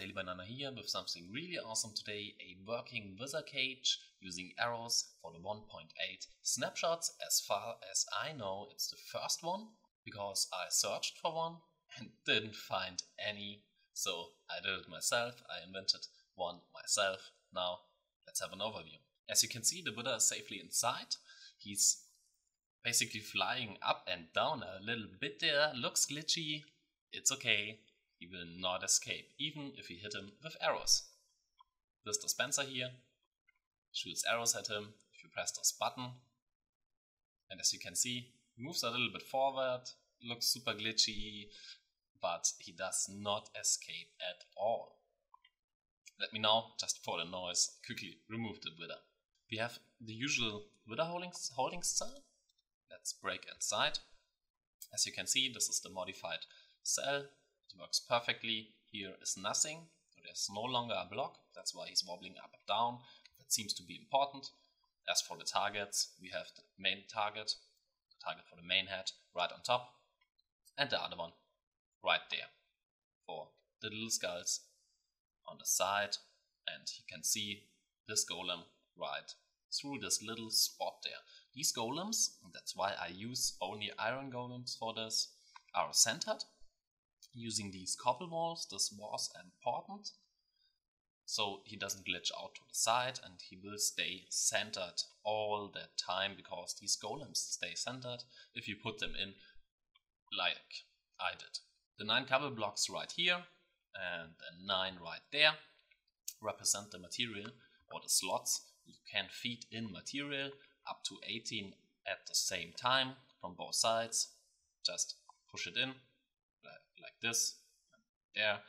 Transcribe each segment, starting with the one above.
Daily Banana here with something really awesome today, a working wizard cage using arrows for the 1.8 snapshots. As far as I know, it's the first one because I searched for one and didn't find any, so I did it myself. I invented one myself. Now let's have an overview. As you can see, the Buddha is safely inside. He's basically flying up and down a little bit there, looks glitchy. It's okay. He will not escape, even if we hit him with arrows. This dispenser here shoots arrows at him if you press this button. And as you can see, he moves a little bit forward, looks super glitchy, but he does not escape at all. Let me now, just for the noise, quickly remove the wither. We have the usual wither holding cell. Let's break inside. As you can see, this is the modified cell. It works perfectly. Here is nothing, so there's no longer a block. That's why he's wobbling up and down. That seems to be important. As for the targets, we have the main target, the target for the main head right on top, and the other one right there for the little skulls on the side. And you can see this golem right through this little spot there. These golems, and that's why I use only iron golems for this, are centered. Using these cobble walls, this was important, so he doesn't glitch out to the side and he will stay centered all the time because these golems stay centered if you put them in like I did. The 9 cobble blocks right here and the 9 right there represent the material or the slots. You can feed in material up to 18 at the same time from both sides. Just push it in like this, and there,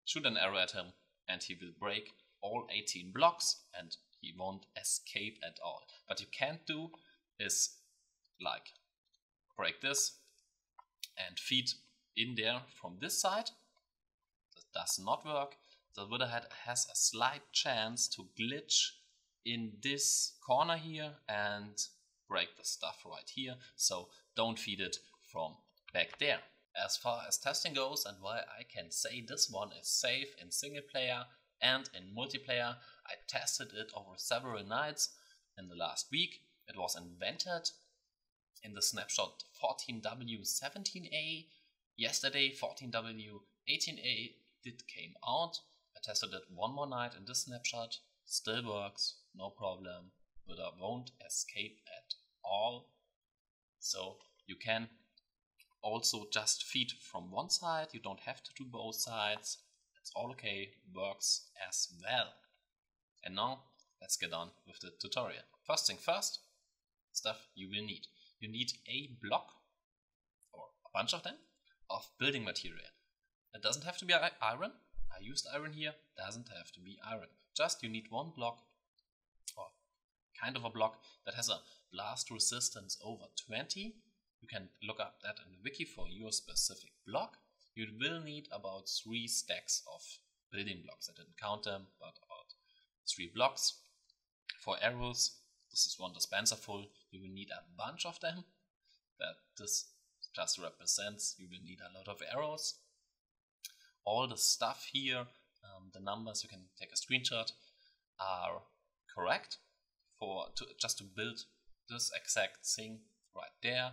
shoot an arrow at him and he will break all 18 blocks and he won't escape at all. What you can't do is like break this and feed in there from this side. That does not work. The wither head has a slight chance to glitch in this corner here and break the stuff right here, so don't feed it from back there. As far as testing goes and why I can say this one is safe in single player and in multiplayer, I tested it over several nights in the last week. It was invented in the snapshot 14W17A. Yesterday 14W18A came out. I tested it one more night in this snapshot. Still works, no problem. Wither won't escape at all. So you can also just feed from one side, you don't have to do both sides. It's all okay, works as well. And now let's get on with the tutorial. First thing first, stuff you will need. You need a block, or a bunch of them, of building material. It doesn't have to be iron. I used iron here, doesn't have to be iron. Just you need one block, or kind of a block, that has a blast resistance over 20. You can look up that in the wiki for your specific block. You will need about 3 stacks of building blocks. I didn't count them, but about 3 blocks. For arrows, this is one dispenser full. You will need a bunch of them. That this just represents you will need a lot of arrows. All the stuff here, the numbers, you can take a screenshot, are correct just to build this exact thing right there.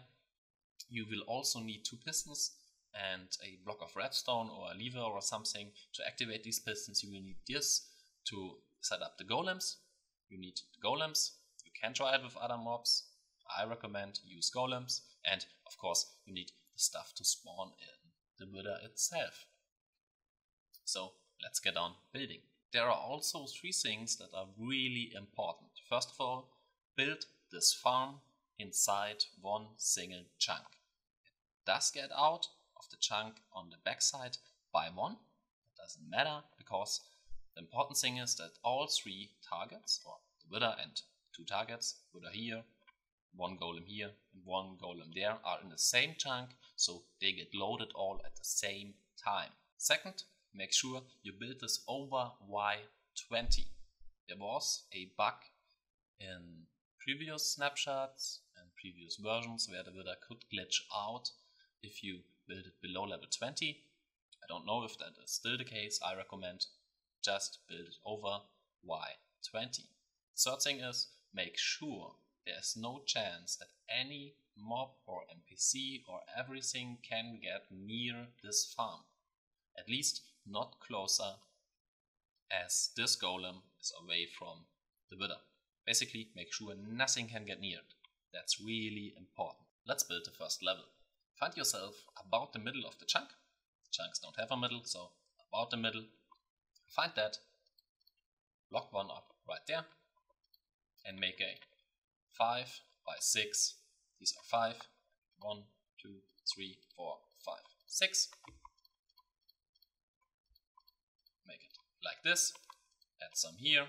You will also need 2 pistons and a block of redstone or a lever or something to activate these pistons. You will need this to set up the golems. You need the golems. You can try it with other mobs. I recommend use golems. And of course, you need the stuff to spawn in the wither itself. So let's get on building. There are also 3 things that are really important. First of all, build this farm inside one single chunk. It does get out of the chunk on the backside by 1. It doesn't matter because the important thing is that all 3 targets, or the wither and 2 targets, wither here, 1 golem here and 1 golem there, are in the same chunk, so they get loaded all at the same time. Second, make sure you build this over Y20. There was a bug in previous snapshots and previous versions where the wither could glitch out if you build it below level 20. I don't know if that is still the case. I recommend just build it over Y20. Third thing is, make sure there is no chance that any mob or NPC or everything can get near this farm. At least not closer as this golem is away from the wither. Basically, make sure nothing can get near it. That's really important. Let's build the first level. Find yourself about the middle of the chunk. Chunks don't have a middle, so about the middle. Find that, block one up right there, and make a 5 by 6. These are 5. 1, 2, 3, 4, 5, 6. Make it like this. Add some here.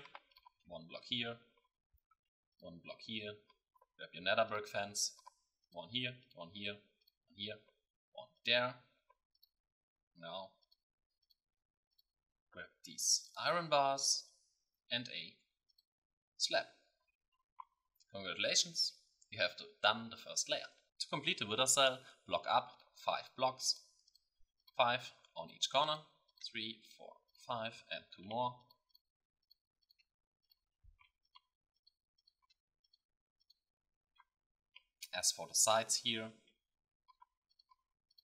One block here. One block here. Grab your nether brick fence. One here. One here. One here. One there. Now grab these iron bars and a slab. Congratulations, you have done the first layer. To complete the wither cell, block up 5 blocks, 5 on each corner, 3, 4, 5 and 2 more. As for the sides here,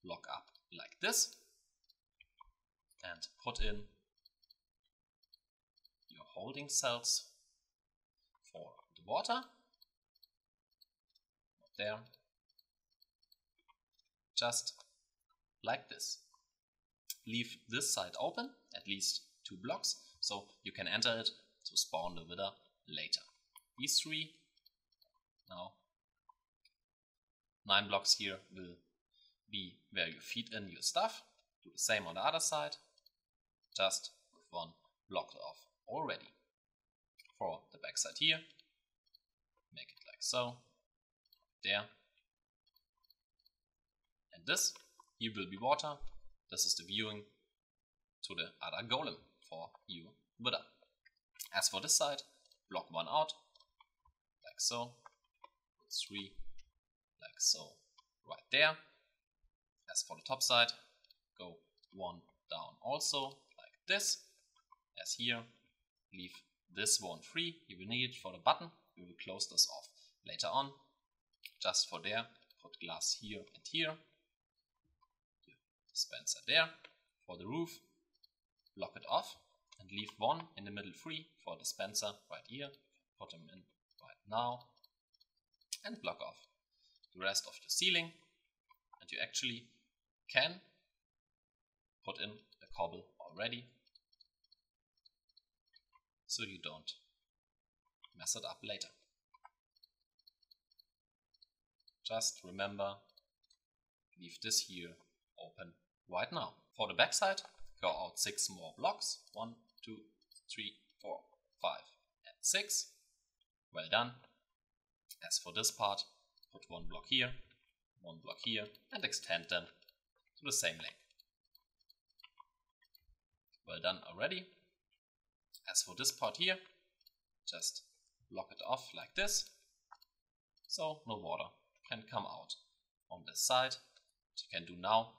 block up like this and put in your holding cells for the water. There, just like this. Leave this side open, at least 2 blocks, so you can enter it to spawn the wither later. These 3, now 9 blocks here will be where you feed in your stuff. Do the same on the other side, just with 1 block off already. For the back side here, make it like so. There. And this here will be water. This is the viewing to the other golem for your wither. As for this side, block 1 out, like so. Put 3, like so, right there. As for the top side, go 1 down also, like this. As here, leave this one free. You will need it for the button. We will close this off later on. Just for there, put glass here and here. Dispenser there. For the roof, block it off and leave 1 in the middle free for dispenser right here. Put them in right now and block off the rest of the ceiling. And you actually can put in a cobble already, so you don't mess it up later. Just remember, leave this here open right now. For the backside, go out 6 more blocks. 1, 2, 3, 4, 5 and 6. Well done. As for this part, put 1 block here, 1 block here and extend them to the same length. Well done already. As for this part here, just block it off like this, so no water can come out on this side. What you can do now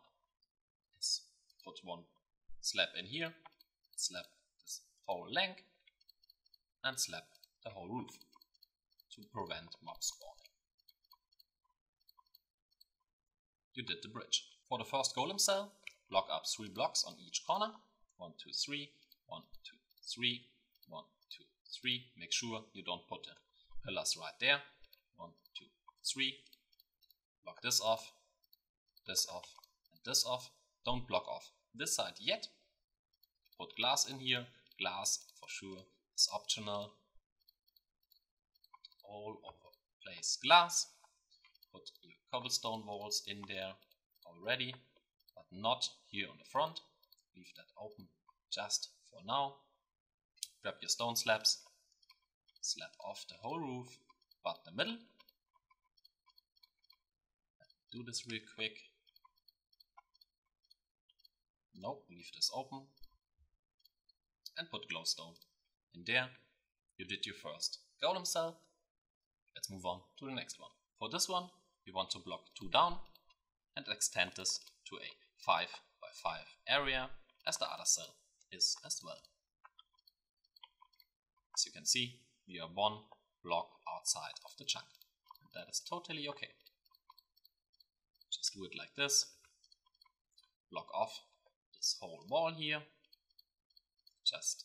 is put 1 slab in here, slab this whole length and slab the whole roof to prevent mob spawning. You did the bridge. For the first golem cell, block up 3 blocks on each corner. 1, 2, 3, 1, 2, 3, 1, 2, 3. Make sure you don't put the pillars right there. 1, 2, 3. Block this off, and this off. Don't block off this side yet. Put glass in here. Glass for sure is optional. All over place glass. Put your cobblestone walls in there already, but not here on the front. Leave that open just for now. Grab your stone slabs. Slab off the whole roof, but the middle. Do this real quick. Nope, leave this open. And put glowstone in there. You did your first golem cell. Let's move on to the next one. For this one, you want to block 2 down and extend this to a 5 by 5 area as the other cell is as well. As you can see, we are one block outside of the chunk, and that is totally okay. Just do it like this. Block off this whole wall here, just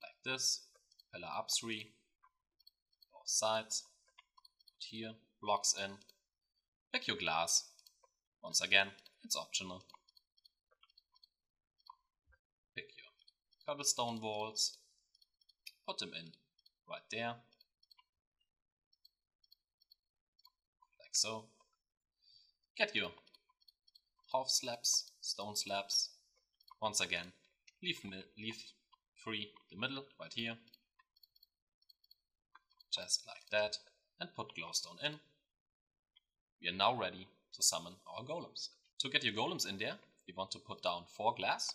like this. Pillar up 3, both sides. Here, blocks in. Pick your glass. Once again, it's optional. Pick your cobblestone walls. Put them in right there. Like so. Get your half slabs, stone slabs. Once again, leave free the middle right here. Just like that. And put glowstone in. We are now ready to summon our golems. To get your golems in there, you want to put down 4 glass,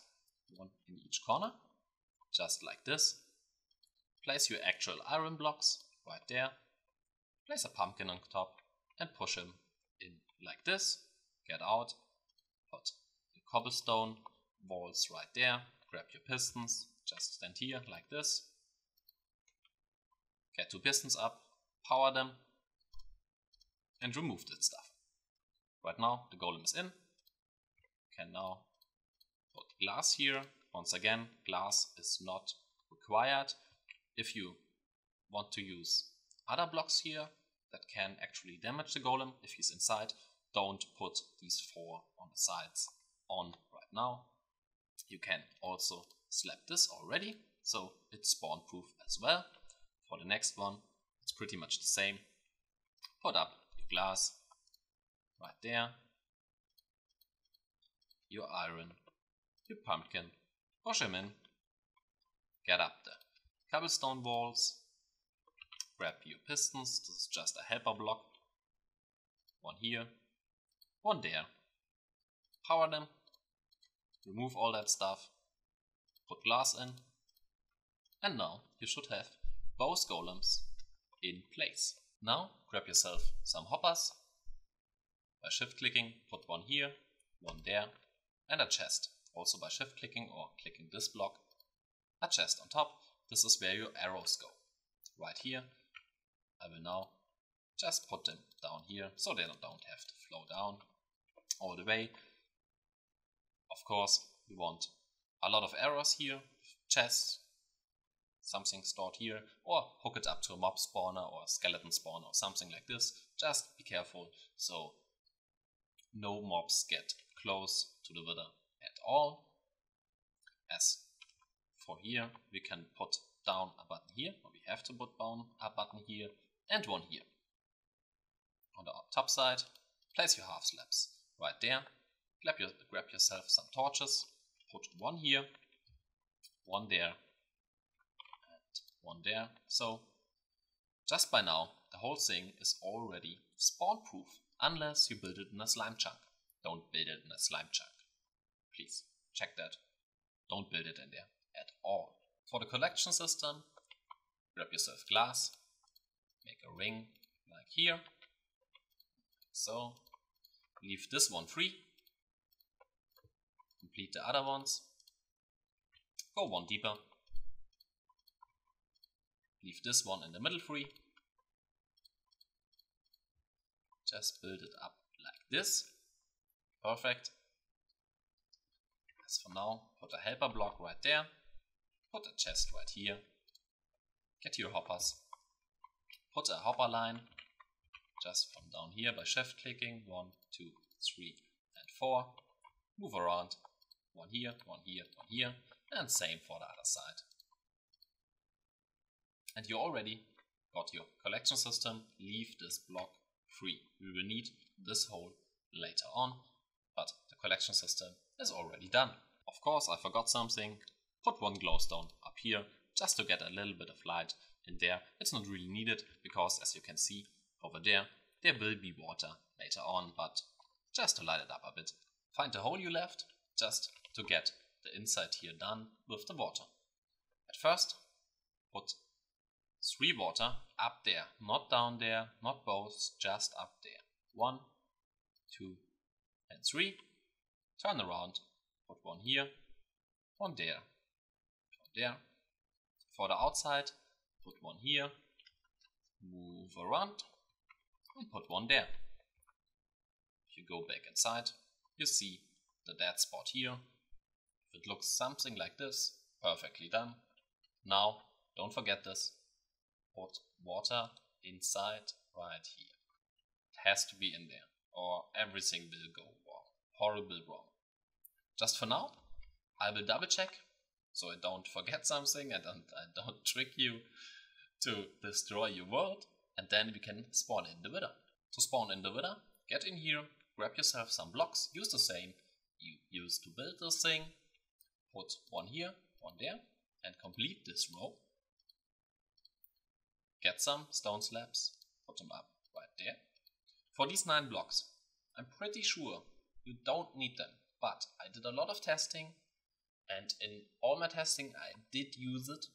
1 in each corner, just like this. Place your actual iron blocks right there. Place a pumpkin on top and push him in like this. Get out. Put your cobblestone walls right there. Grab your pistons. Just stand here like this. Get 2 pistons up. Power them and remove that stuff. Right now the golem is in. Can now put glass here. Once again, glass is not required. If you want to use other blocks here that can actually damage the golem if he's inside, don't put these 4 on the sides on right now. You can also slap this already, so it's spawn proof as well. For the next one, it's pretty much the same. Put up your glass right there, your iron, your pumpkin, push him in, get up the cobblestone walls, grab your pistons, this is just a helper block, 1 here, 1 there, power them, remove all that stuff, put glass in, and now you should have both golems in place. Now grab yourself some hoppers. By shift clicking, put 1 here, 1 there, and a chest. Also by shift clicking or clicking this block, a chest on top. This is where your arrows go. Right here. I will now just put them down here so they don't have to flow down all the way. Of course, we want a lot of arrows here, chests, something stored here, or hook it up to a mob spawner or a skeleton spawner or something like this. Just be careful so no mobs get close to the wither at all. As for here, we can put down a button here, or we have to put down a button here and 1 here. On the top side, place your half slabs right there. Grab yourself some torches, put 1 here, 1 there, 1 there. So just by now the whole thing is already spawn proof, unless you build it in a slime chunk. Don't build it in a slime chunk. Please check that. Don't build it in there at all. For the collection system, grab yourself glass, make a ring like here. So leave this one free. Complete the other ones. Go 1 deeper. Leave this one in the middle free. Just build it up like this. Perfect. As for now, put a helper block right there. Put a chest right here. Get your hoppers. Put a hopper line just from down here by shift clicking. 1, 2, 3, and 4. Move around. 1 here, 1 here, 1 here. And same for the other side. And you already got your collection system. Leave this block free. We will need this hole later on, but the collection system is already done. Of course, I forgot something. Put 1 glowstone up here just to get a little bit of light in there. It's not really needed because, as you can see over there will be water later on, but just to light it up a bit. Find the hole you left just to get the inside here done with the water. At first, put 3 water up there, not down there, not both, just up there. 1, 2, and 3. Turn around put one here, one there, one there. For the outside, put one here, move around, and put one there. If you go back inside, you see the dead spot here. If it looks something like this, perfectly done. Now, don't forget this, put water inside right here. It has to be in there, or everything will go wrong, horrible wrong. Just for now, I will double check, so I don't forget something and I don't trick you to destroy your world, and then we can spawn in the wither. To spawn in the wither, get in here, grab yourself some blocks, use the same you used to build this thing, put one here, one there, and complete this row. Get some stone slabs, put them up right there. For these 9 blocks, I'm pretty sure you don't need them, but I did a lot of testing, and in all my testing I did use it.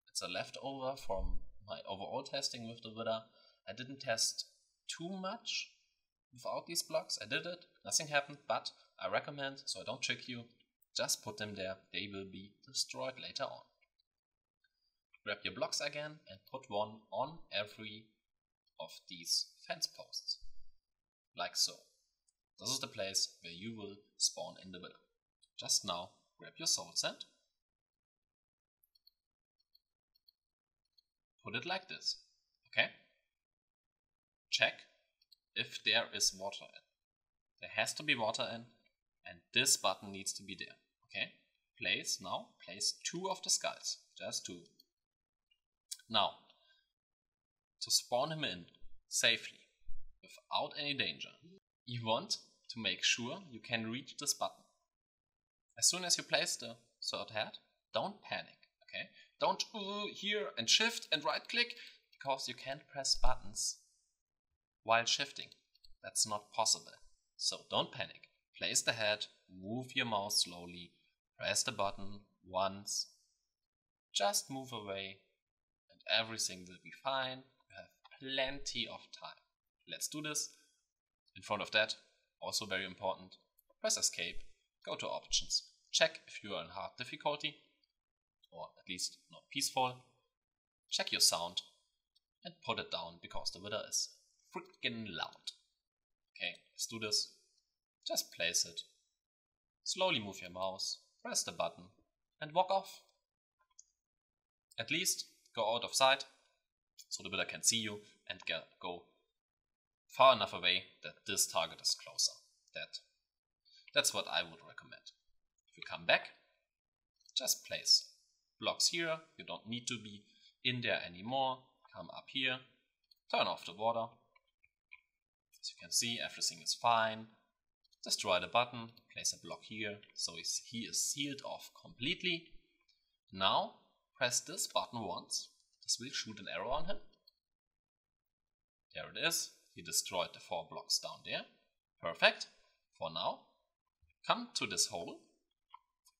It's a leftover from my overall testing with the wither. I didn't test too much without these blocks. I did it, nothing happened, but I recommend, so I don't trick you, just put them there, they will be destroyed later on. Grab your blocks again and put one on every of these fence posts, like so. This is the place where you will spawn in the wither. Just now, grab your soul sand, put it like this, okay? Check if there is water in. There has to be water in, and this button needs to be there, okay? Place 2 of the skulls, just 2. Now, to spawn him in safely, without any danger, you want to make sure you can reach this button. As soon as you place the third head, don't panic, okay? Don't here and shift and right click, because you can't press buttons while shifting. That's not possible. So don't panic. Place the head, move your mouse slowly, press the button once, just move away, and everything will be fine. You have plenty of time. Let's do this. In front of that, also very important, press escape, go to options, check if you are in hard difficulty, or at least not peaceful, check your sound, and put it down, because the wither is freaking loud. Okay, let's do this. Just place it, slowly move your mouse, press the button, and walk off. At least go out of sight, so the wither can see you, and go far enough away that this target is closer. That's what I would recommend. If you come back, just place blocks here. You don't need to be in there anymore. Come up here, turn off the water. As you can see, everything is fine. Destroy the button, place a block here, so he is sealed off completely. Now press this button once. This will shoot an arrow on him. There it is. He destroyed the 4 blocks down there. Perfect. For now, come to this hole.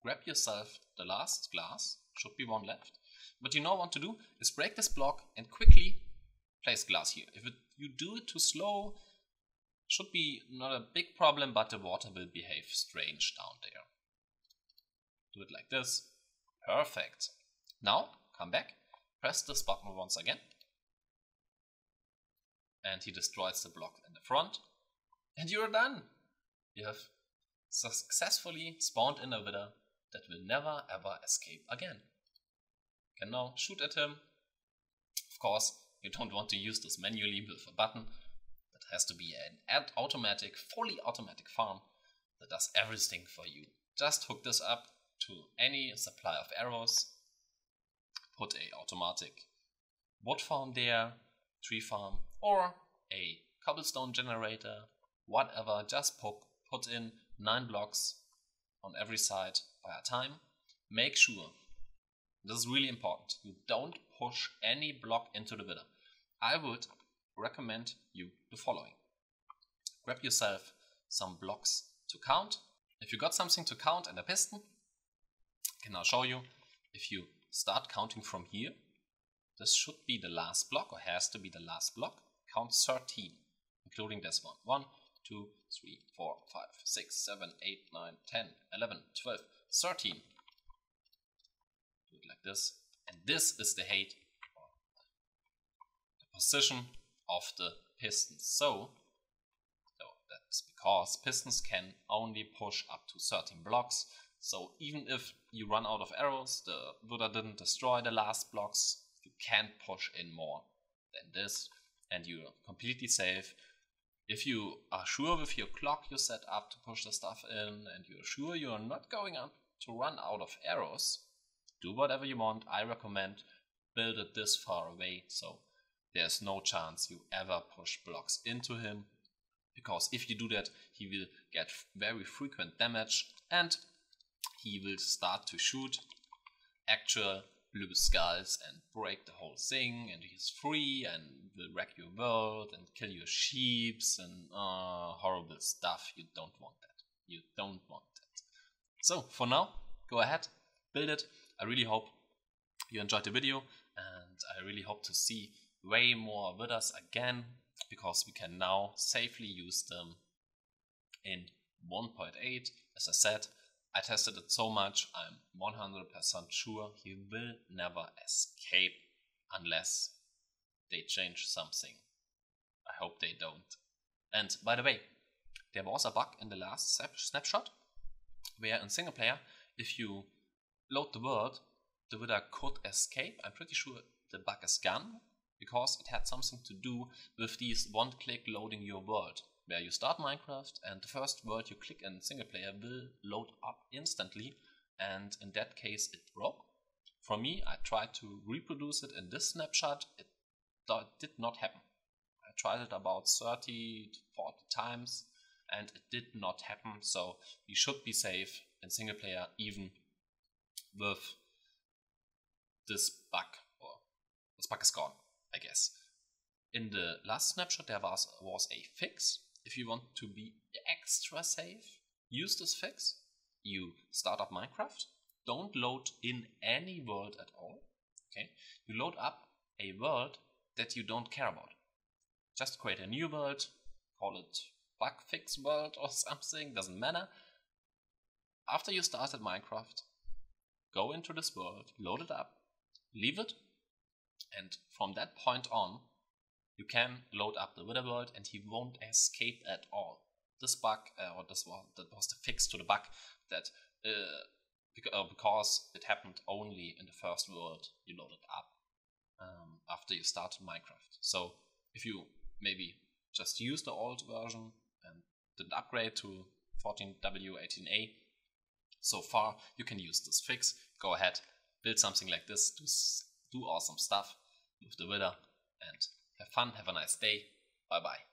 Grab yourself the last glass. Should be 1 left. What you now want to do is break this block and quickly place glass here. If you do it too slow, should be not a big problem, but the water will behave strange down there. Do it like this. Perfect. Now, come back, press this button once again. And he destroys the block in the front. And you're done. You have successfully spawned in a wither that will never ever escape again. You can now shoot at him. Of course, you don't want to use this manually with a button. That has to be an automatic, fully automatic farm that does everything for you. Just hook this up to any supply of arrows. Put a automatic wood farm there, tree farm, or a cobblestone generator, whatever. Just put in 9 blocks on every side by a time. Make sure, this is really important, you don't push any block into the wither. I would recommend you the following. Grab yourself some blocks to count. If you got something to count and a piston, I can now show you. If you start counting from here, this should be the last block, or has to be the last block. Count 13, including this one. 1, 2, 3, 4, 5, 6, 7, 8, 9, 10, 11, 12, 13. Do it like this. And this is the height, the position of the pistons. So that's because pistons can only push up to 13 blocks. So even if you run out of arrows, the Buddha didn't destroy the last blocks, you can't push in more than this, and you're completely safe. If you are sure with your clock you set up to push the stuff in, and you're sure you're not going to run out of arrows, do whatever you want. I recommend build it this far away, so there's no chance you ever push blocks into him, because if you do that, he will get very frequent damage, and he will start to shoot actual blue skulls and break the whole thing, and he's free and will wreck your world and kill your sheeps and horrible stuff. You don't want that. You don't want that. So for now, go ahead, build it. I really hope you enjoyed the video, and I really hope to see way more Withers again, because we can now safely use them in 1.8. As I said, I tested it so much, I'm 100% sure he will never escape unless they change something. I hope they don't. And by the way, there was a bug in the last snapshot where in single player, if you load the world, the Wither could escape. I'm pretty sure the bug is gone, because it had something to do with these one-click loading your world, where you start Minecraft and the first world you click in single player will load up instantly, and in that case it broke. For me, I tried to reproduce it in this snapshot. It did not happen. I tried it about 30 to 40 times and it did not happen, so you should be safe in single player even with this bug, or this bug is gone, I guess. In the last snapshot there was a fix. If you want to be extra safe, use this fix. You start up Minecraft, don't load in any world at all. Okay, you load up a world that you don't care about. Just create a new world, call it bug fix world or something, doesn't matter. After you started Minecraft, go into this world, load it up, leave it, and from that point on you can load up the Wither world and he won't escape at all. This bug, or that was the fix to the bug, that because it happened only in the first world you loaded up after you started Minecraft. So if you maybe just use the old version and didn't upgrade to 14W18A so far, you can use this fix. Go ahead, build something like this, do awesome stuff with the Wither, and have fun, have a nice day, bye bye.